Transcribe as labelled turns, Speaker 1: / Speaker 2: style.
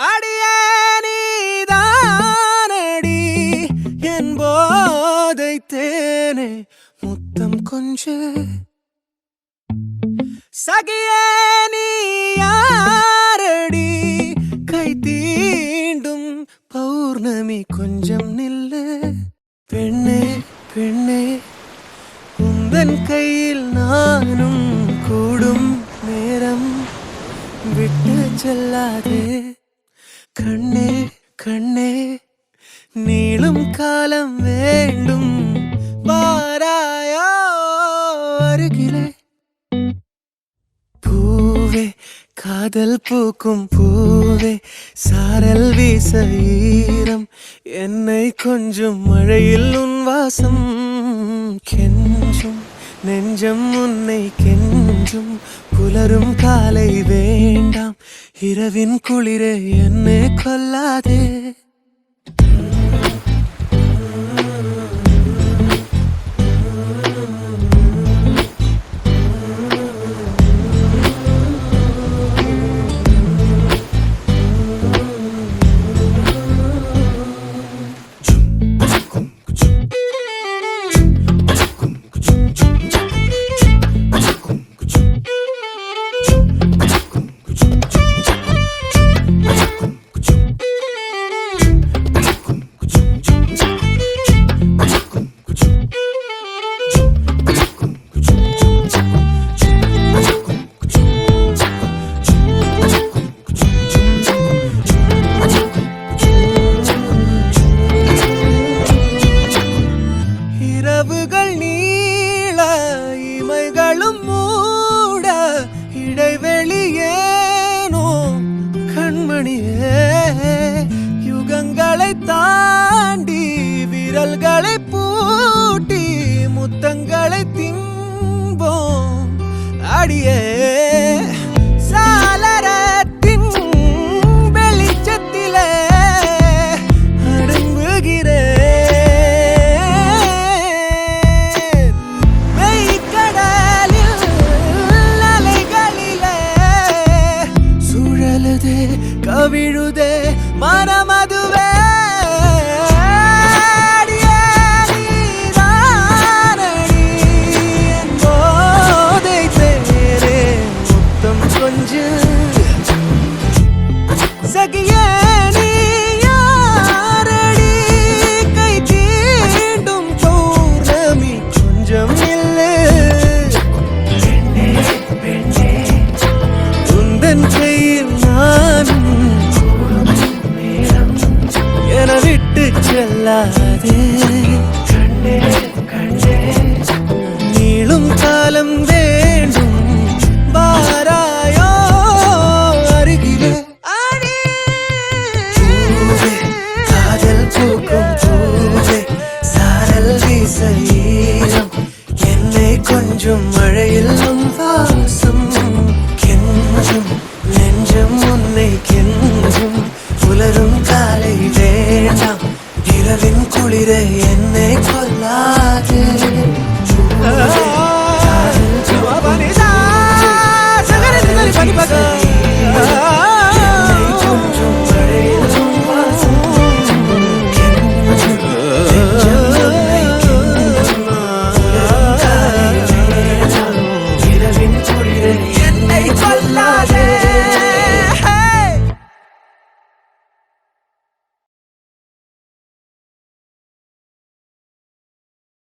Speaker 1: அடியே நீதானடி என் போதை தேனே முத்தம் கொஞ்சு சகியே நீ யாரடி கை தீண்டும் பௌர்ணமி கொஞ்சம் நில்லு பெண்ணே பெண்ணே உந்தன் கையில் நானும் கூடும் நேரம் விட்டு செல்லாதே கண்ணே கண்ணே நீளும் காலம் வேண்டும் பாராயோ அருகிலே பூவே காதல் பூக்கும் பூவே சாரல் வீச ஈரம் என்னை கொஞ்சம் மழையில் உன் வாசம் கெஞ்சும் நெஞ்சம் உன்னை கெஞ்சும் புலரும் காலை வேண்டாம் இரவின் குளிரே என்னை கொல்லாதே இரவுகள் நீள இமைகளும் மூட இடைவெளியேனோ கண்மணியே யுகங்களை தாண்டி விரல்களை பூட்டி முத்தங்களை தின்போம் அடியே சாளரத்தின் வெளிச்சத்திலே கவிழுதே மனமதுவே போதை தேரே முத்தம் கொஞ்சு சகியே நீ யாரடி கை தீண்டும் பௌர்ணமி கொஞ்சம் இல்லை உந்தன் கையில் நானும் என விட்டு செல்லாதே கண்ணே கண்ணே நீளும் காலம் வேண்டும் பாராயோ அருகிலே பூவே காதல் பூக்கும் பூவே சாரல் வீச ஈரம் என்னை கொஞ்சம் மழையில் உன் வாசம் கெஞ்சும் நெஞ்சம் உன்னை கெஞ்சும் புலரும் காலை வேண்டாம் இரவின் குளிரை என்னை கொல்லாதே